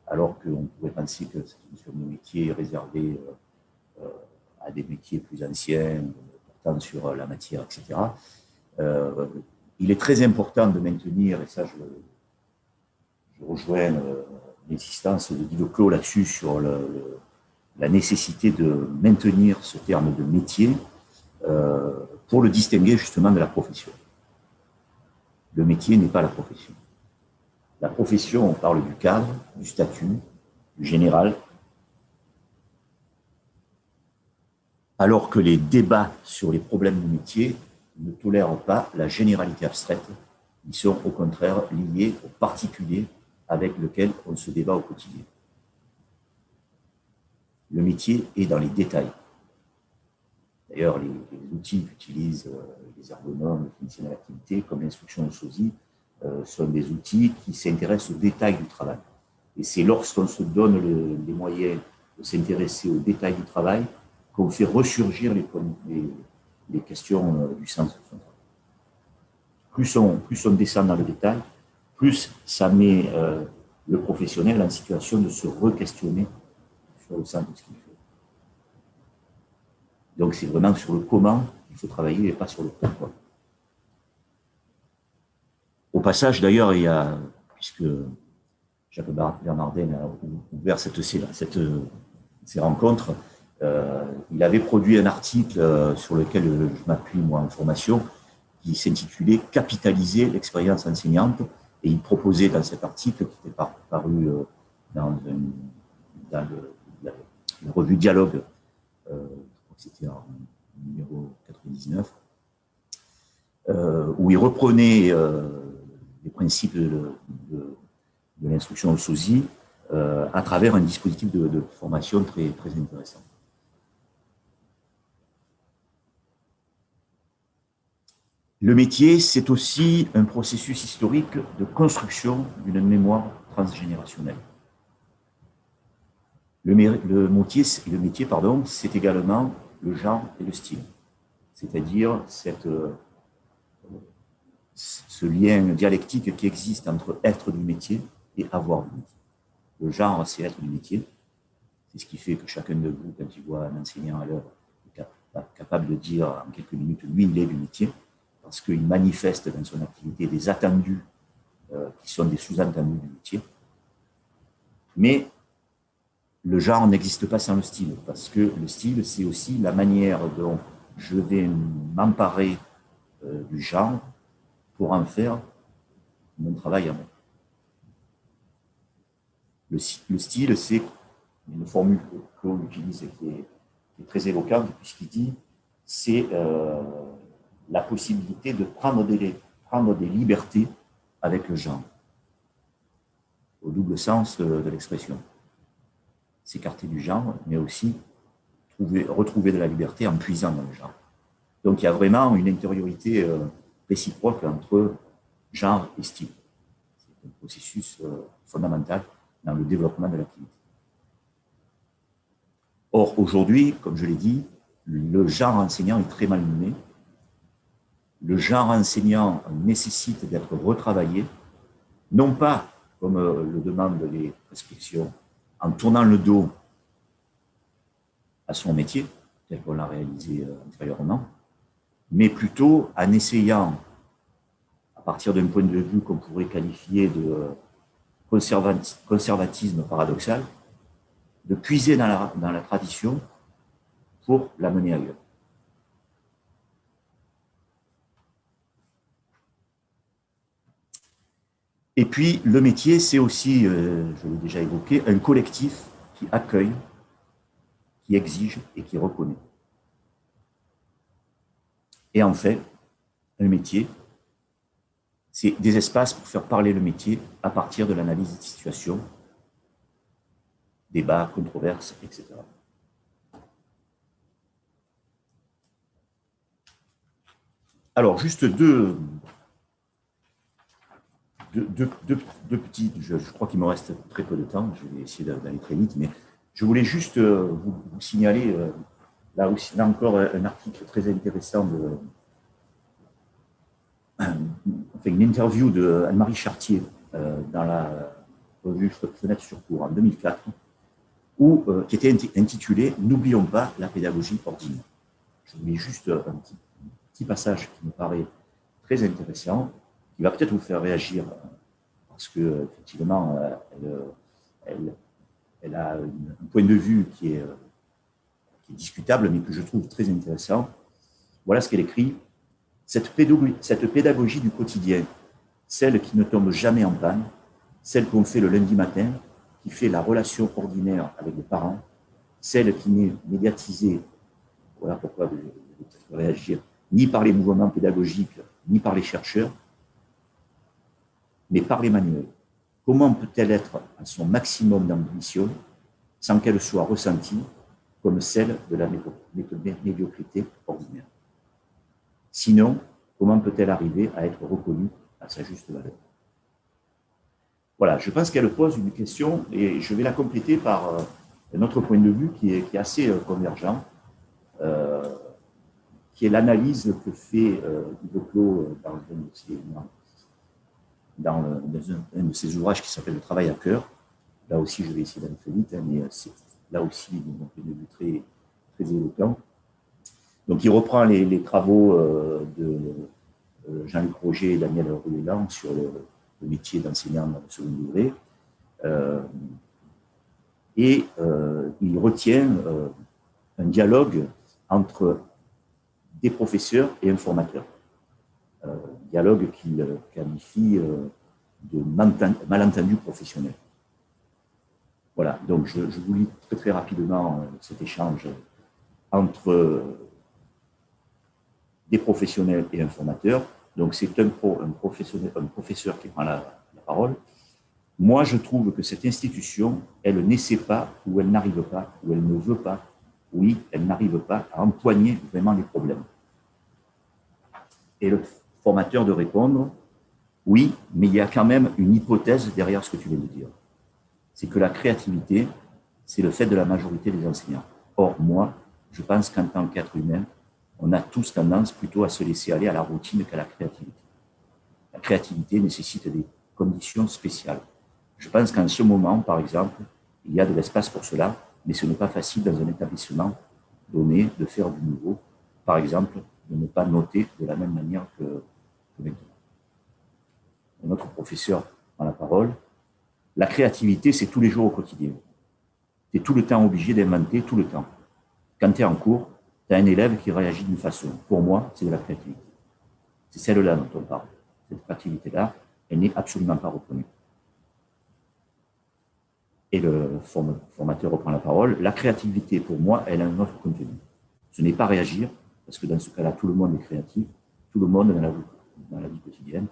alors qu'on pourrait penser que cette notion de métier est réservée à des métiers plus anciens, portant sur la matière, etc. Il est très important de maintenir, et ça je rejoins l'insistance de Guido Clos là-dessus, sur la nécessité de maintenir ce terme de métier pour le distinguer justement de la profession. Le métier n'est pas la profession. La profession, on parle du cadre, du statut, du général, alors que les débats sur les problèmes du métier ne tolèrent pas la généralité abstraite. Ils sont au contraire liés au particulier avec lequel on se débat au quotidien. Le métier est dans les détails. D'ailleurs, les outils qu'utilisent les ergonomes, les cliniciens de l'activité, comme l'instruction au SOSI, sont des outils qui s'intéressent aux détails du travail. Et c'est lorsqu'on se donne les moyens de s'intéresser aux détails du travail qu'on fait ressurgir les questions du sens de son travail. Plus on descend dans le détail, plus ça met le professionnel en situation de se re-questionner sur le sens de ce qu'il fait. Donc, c'est vraiment sur le comment qu'il faut travailler et pas sur le pourquoi. Au passage, d'ailleurs, puisque Jacques Bernardin a ouvert ces rencontres, il avait produit un article sur lequel je m'appuie, moi, en formation, qui s'intitulait « Capitaliser l'expérience enseignante ». Et il proposait dans cet article, qui était paru dans la revue Dialogue, c'était en numéro 99, où il reprenait les principes de l'instruction au SOSI à travers un dispositif de formation très, très intéressant. Le métier, c'est aussi un processus historique de construction d'une mémoire transgénérationnelle. Le métier, c'est également le genre et le style, c'est-à-dire ce lien dialectique qui existe entre être du métier et avoir du métier. Le genre, c'est être du métier. C'est ce qui fait que chacun de vous, quand il voit un enseignant à l'heure, est capable de dire en quelques minutes, lui, il est du métier, parce qu'il manifeste dans son activité des attendus qui sont des sous-entendus du métier. Mais le genre n'existe pas sans le style, parce que le style, c'est aussi la manière dont je vais m'emparer du genre pour en faire mon travail à moi. Le style, c'est une formule que l'on utilise qui est très éloquente, puisqu'il dit c'est la possibilité de prendre des libertés avec le genre, au double sens de l'expression. S'écarter du genre, mais aussi retrouver de la liberté en puisant dans le genre. Donc il y a vraiment une intériorité réciproque entre genre et style. C'est un processus fondamental dans le développement de l'activité. Or, aujourd'hui, comme je l'ai dit, le genre enseignant est très mal nommé. Le genre enseignant nécessite d'être retravaillé, non pas, comme le demandent les prescriptions, en tournant le dos à son métier, tel qu'on l'a réalisé antérieurement, mais plutôt en essayant, à partir d'un point de vue qu'on pourrait qualifier de conservatisme paradoxal, de puiser dans la tradition pour la mener ailleurs. Et puis, le métier, c'est aussi, je l'ai déjà évoqué, un collectif qui accueille, qui exige et qui reconnaît. Et en fait, un métier, c'est des espaces pour faire parler le métier à partir de l'analyse des situations, débats, controverses, etc. Alors, juste deux petits, je crois qu'il me reste très peu de temps, je vais essayer d'aller très vite, mais je voulais juste vous signaler, là encore, un article très intéressant, une interview de Anne-Marie Chartier dans la revue Fenêtre sur cours en 2004, qui était intitulée « N'oublions pas la pédagogie ordinaire ». Je vous mets juste un petit passage qui me paraît très intéressant, qui va peut-être vous faire réagir, parce qu'effectivement, elle a un point de vue qui est discutable, mais que je trouve très intéressant. Voilà ce qu'elle écrit. Cette pédagogie du quotidien, celle qui ne tombe jamais en panne, celle qu'on fait le lundi matin, qui fait la relation ordinaire avec les parents, celle qui n'est médiatisée voilà pourquoi je vais réagir, ni par les mouvements pédagogiques, ni par les chercheurs, mais par les manuels. Comment peut-elle être à son maximum d'ambition sans qu'elle soit ressentie comme celle de la médiocrité ordinaire? Sinon, comment peut-elle arriver à être reconnue à sa juste valeur? Voilà, je pense qu'elle pose une question et je vais la compléter par un autre point de vue qui est assez convergent, qui est l'analyse que fait Hugo Clos dans un de ses ouvrages qui s'appelle Le travail à cœur. Là aussi, je vais essayer d'aller très vite, mais c'est là aussi de mon point de vue très, très éloquent. Donc, il reprend les travaux de Jean-Luc Roger et Daniel Ruellan sur le métier d'enseignant dans le second degré. Et il retient un dialogue entre des professeurs et un formateur. Dialogue qu'il qualifie de malentendu professionnel. Voilà, donc je vous lis très très rapidement cet échange entre des professionnels et un formateur. Donc c'est un professeur qui prend la parole. Moi, je trouve que cette institution, elle n'essaie pas ou elle n'arrive pas ou elle ne veut pas, oui, elle n'arrive pas à empoigner vraiment les problèmes. Et le formateur de répondre, oui, mais il y a quand même une hypothèse derrière ce que tu viens de dire. C'est que la créativité, c'est le fait de la majorité des enseignants. Or, moi, je pense qu'en tant qu'être humain, on a tous tendance plutôt à se laisser aller à la routine qu'à la créativité. La créativité nécessite des conditions spéciales. Je pense qu'en ce moment, par exemple, il y a de l'espace pour cela, mais ce n'est pas facile dans un établissement donné de faire du nouveau. Par exemple, de ne pas noter de la même manière que maintenant. Notre professeur prend la parole. La créativité, c'est tous les jours au quotidien. Tu es tout le temps obligé d'inventer, tout le temps. Quand tu es en cours, tu as un élève qui réagit d'une façon. Pour moi, c'est de la créativité. C'est celle-là dont on parle. Cette créativité-là, elle n'est absolument pas reconnue. Et le formateur reprend la parole. La créativité, pour moi, elle a un autre contenu. Ce n'est pas réagir, parce que dans ce cas-là, tout le monde est créatif, tout le monde dans la vie quotidienne.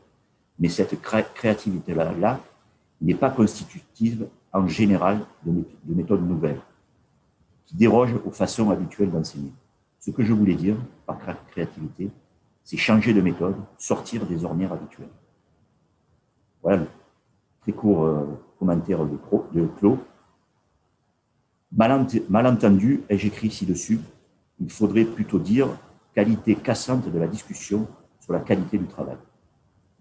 Mais cette créativité-là n'est pas constitutive, en général, de méthodes nouvelles, qui dérogent aux façons habituelles d'enseigner. Ce que je voulais dire par créativité, c'est changer de méthode, sortir des ornières habituelles. Voilà le très court commentaire de Clos. Malentendu, et j'écris ci-dessus, il faudrait plutôt dire qualité cassante de la discussion sur la qualité du travail.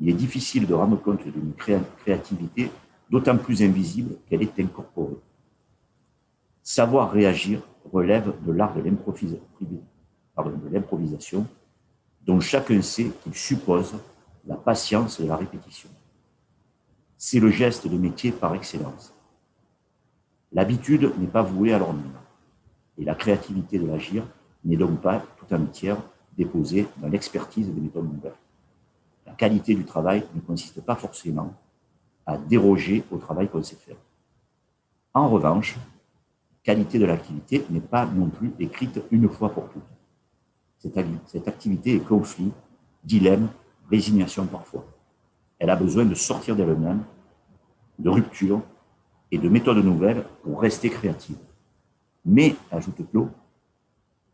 Il est difficile de rendre compte d'une créativité d'autant plus invisible qu'elle est incorporée. Savoir réagir relève de l'art de l'improvisation, dont chacun sait qu'il suppose la patience et la répétition. C'est le geste de métier par excellence. L'habitude n'est pas vouée à l'ordinaire, et la créativité de l'agir n'est donc pas tout entière déposée dans l'expertise des méthodes nouvelles. La qualité du travail ne consiste pas forcément à déroger au travail qu'on sait faire. En revanche, la qualité de l'activité n'est pas non plus écrite une fois pour toutes. Cette activité est conflit, dilemme, résignation parfois. Elle a besoin de sortir d'elle-même, de rupture et de méthodes nouvelles pour rester créative. Mais, ajoute Clos,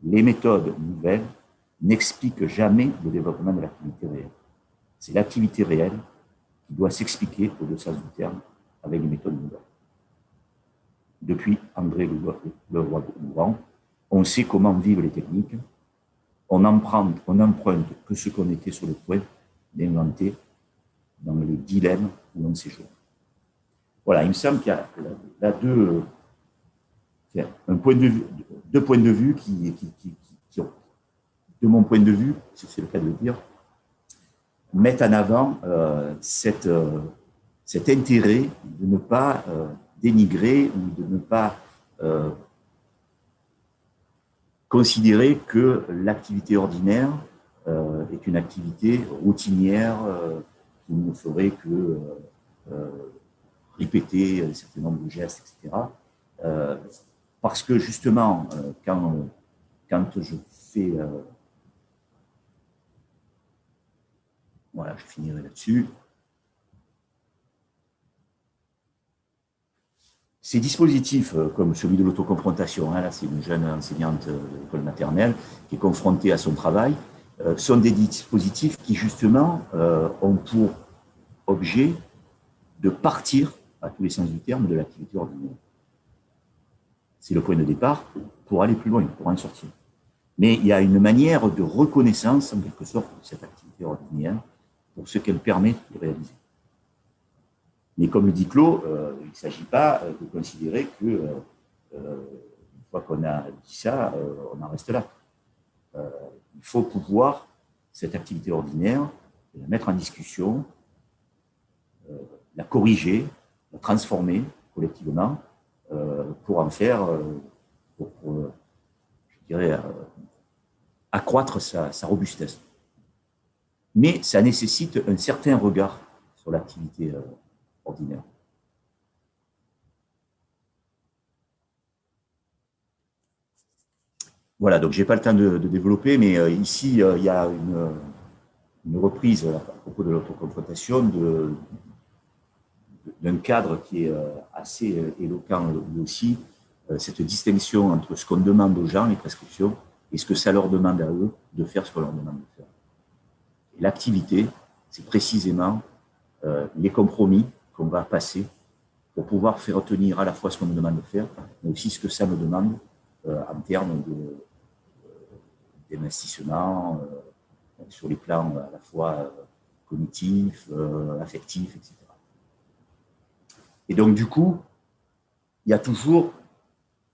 les méthodes nouvelles n'expliquent jamais le développement de l'activité réelle. C'est l'activité réelle qui doit s'expliquer au deux sens du terme avec les méthodes nouvelles. Depuis André Leroi-Gourhan, on sait comment vivent les techniques, on emprunte que ce qu'on était sur le point d'inventer dans les dilemmes où l'on séjourne. Voilà, il me semble qu'il y a là deux points de vue qui, de mon point de vue, si c'est le cas de le dire, mettent en avant cet intérêt de ne pas dénigrer ou de ne pas considérer que l'activité ordinaire est une activité routinière qui ne ferait que répéter un certain nombre de gestes, etc. Parce que justement, quand quand je fais... voilà, je finirai là-dessus. Ces dispositifs, comme celui de l'autoconfrontation, là c'est une jeune enseignante de l'école maternelle qui est confrontée à son travail, sont des dispositifs qui justement ont pour objet de partir, à tous les sens du terme, de l'activité ordinaire. C'est le point de départ pour aller plus loin, pour en sortir. Mais il y a une manière de reconnaissance, en quelque sorte, de cette activité ordinaire pour ce qu'elle permet de réaliser. Mais comme le dit Claude, il ne s'agit pas de considérer que, une fois qu'on a dit ça, on en reste là. Il faut pouvoir, cette activité ordinaire, la mettre en discussion, la corriger, la transformer collectivement pour en faire, je dirais, accroître sa robustesse. Mais ça nécessite un certain regard sur l'activité ordinaire. Voilà, donc je n'ai pas le temps de développer, mais ici, il y a une reprise à propos de l'autoconfrontation d'un cadre qui est assez éloquent lui aussi, cette distinction entre ce qu'on demande aux gens, les prescriptions, et ce que ça leur demande à eux de faire ce qu'on leur demande de faire. L'activité, c'est précisément les compromis qu'on va passer pour pouvoir faire tenir à la fois ce qu'on me demande de faire, mais aussi ce que ça me demande en termes d'investissement sur les plans à la fois cognitifs, affectifs, etc. Et donc, du coup, il y a toujours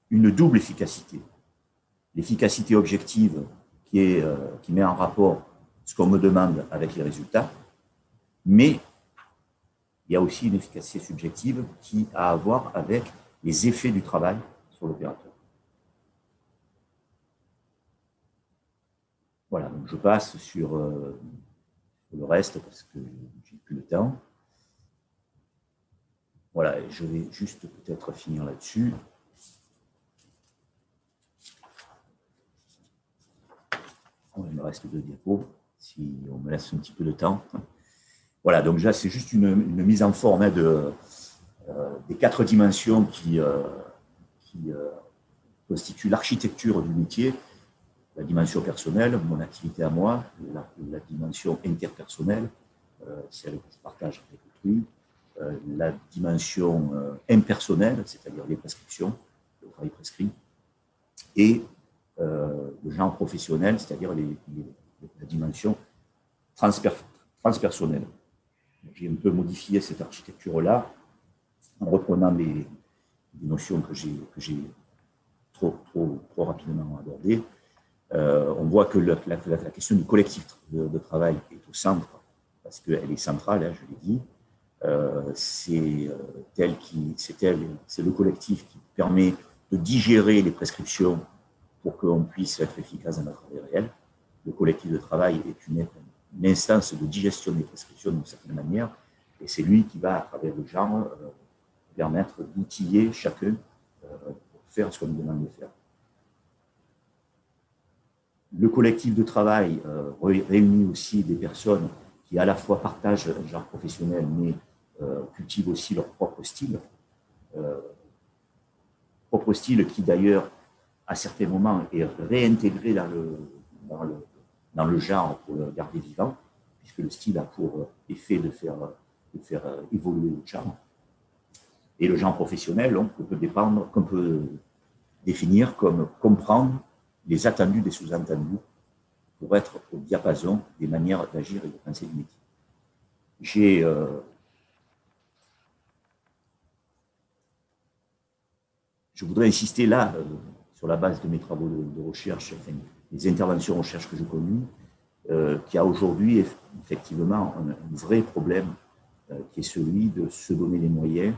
une double efficacité. L'efficacité objective qui met en rapport ce qu'on me demande avec les résultats, mais il y a aussi une efficacité subjective qui a à voir avec les effets du travail sur l'opérateur. Voilà, donc je passe sur le reste parce que j'ai plus le temps. Voilà, et je vais juste peut-être finir là-dessus. Bon, il me reste 2 diapos, si on me laisse un petit peu de temps. Voilà, donc là, c'est juste une mise en forme des 4 dimensions qui constituent l'architecture du métier. La dimension personnelle, mon activité à moi, la dimension interpersonnelle, celle que je partage avec autrui, la dimension impersonnelle, c'est-à-dire les prescriptions, le travail prescrit, et le genre professionnel, c'est-à-dire la dimension transpersonnelle. J'ai un peu modifié cette architecture-là en reprenant des notions que j'ai trop rapidement abordées. On voit que la question du collectif de travail est au centre, parce qu'elle est centrale, hein, je l'ai dit. C'est le collectif qui permet de digérer les prescriptions pour qu'on puisse être efficace dans notre travail réel. Le collectif de travail est une instance de digestion des prescriptions d'une certaine manière, et c'est lui qui va, à travers le genre, permettre d'outiller chacun pour faire ce qu'on nous demande de faire. Le collectif de travail réunit aussi des personnes qui à la fois partagent un genre professionnel, mais cultivent aussi leur propre style. Propre style qui d'ailleurs, à certains moments, est réintégré dans le genre pour le garder vivant, puisque le style a pour effet de faire évoluer le genre. Et le genre professionnel, qu'on peut définir comme comprendre les attendus des sous-entendus pour être au diapason des manières d'agir et de penser du métier. Je voudrais insister là, sur la base de mes travaux de recherche, enfin, des interventions de recherche que j'ai connues, qu'il y a aujourd'hui effectivement un vrai problème qui est celui de se donner les moyens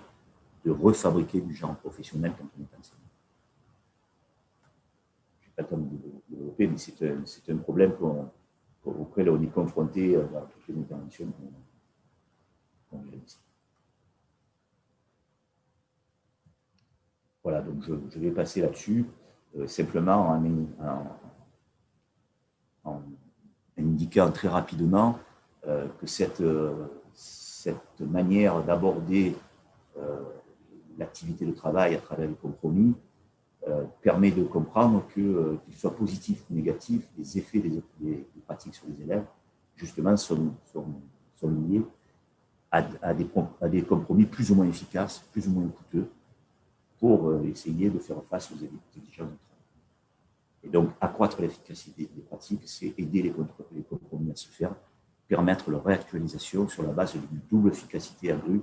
de refabriquer du genre professionnel quand on est enseignant. Je n'ai pas le temps de développer, mais c'est un problème auquel on est confronté dans toutes les interventions qu'on réalise. Voilà, donc je vais passer là-dessus, simplement indiquant très rapidement que cette manière d'aborder l'activité de travail à travers les compromis permet de comprendre qu'il soit positif ou négatif, les effets des pratiques sur les élèves, justement, sont liés à des compromis plus ou moins efficaces, plus ou moins coûteux, pour essayer de faire face aux exigences du travail. Et donc, accroître l'efficacité des pratiques, c'est aider les compromis à se faire, permettre leur réactualisation sur la base d'une double efficacité accrue,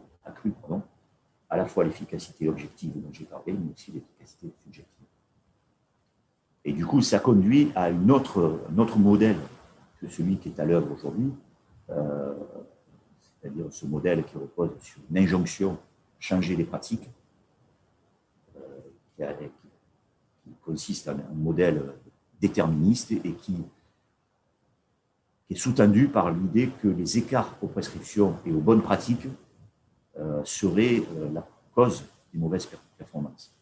à la fois l'efficacité objective dont j'ai parlé, mais aussi l'efficacité subjective. Et du coup, ça conduit à un autre modèle que celui qui est à l'œuvre aujourd'hui, c'est-à-dire ce modèle qui repose sur une injonction, changer les pratiques, qui consiste en un modèle déterministe et qui est sous-tendu par l'idée que les écarts aux prescriptions et aux bonnes pratiques seraient la cause des mauvaises performances.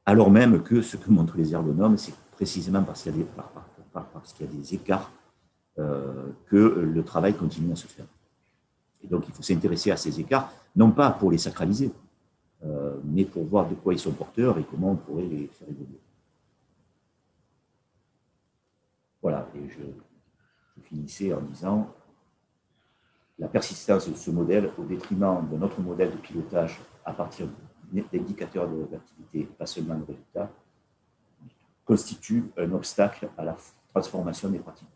Alors même que ce que montrent les ergonomes, c'est précisément parce qu'il y a des écarts que le travail continue à se faire. Et donc, il faut s'intéresser à ces écarts, non pas pour les sacraliser, mais pour voir de quoi ils sont porteurs et comment on pourrait les faire évoluer. Voilà, et je finissais en disant la persistance de ce modèle au détriment de notre modèle de pilotage à partir d'indicateurs de l'activité, pas seulement de résultats, constitue un obstacle à la transformation des pratiques.